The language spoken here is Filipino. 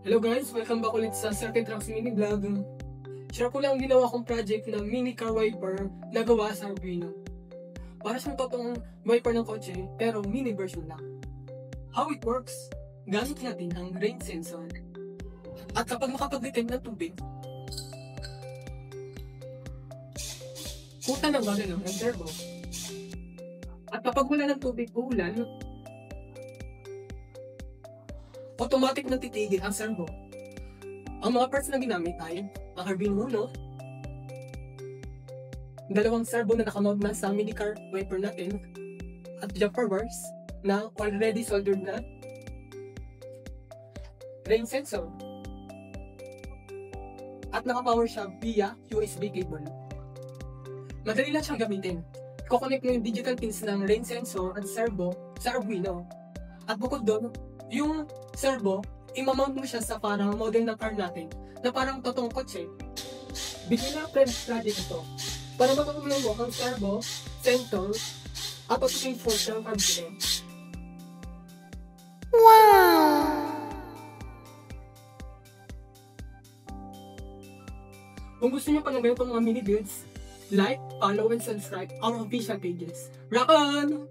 Hello guys! Welcome back ulit sa Circuit Trucks Mini Vlog. Share ko lang ang ginawa kong project na mini car wiper na gawa sa Arduino. Para siyang totoong wiper ng kotse, pero mini version lang. How it works? Gamit natin ang rain sensor. At kapag makapag-detect ng tubig, puta ng gagalaw ng turbo. At kapag wala ng tubig o ulan, automatic na titigil ang servo. Ang mga parts na ginamit ay ang Arduino Uno, dalawang servo na nakamount na sa mini car wiper natin, at jumper bars na already soldered na, rain sensor, at nakapower siya via USB cable. Madali lang siyang gamitin. Kukonect mo yung digital pins ng rain sensor at servo sa Arduino. At bukod doon, yung servo, imamount mo siya sa parang model ng car natin na parang totoong kotse. Bigyan na friend project ito para matulungan mo ang servo, sensor, at patuloy force ng Arduino. Wow! Kung gusto niyo pa ng ganitong mga mini builds, like, follow, and subscribe our official pages. Rock on!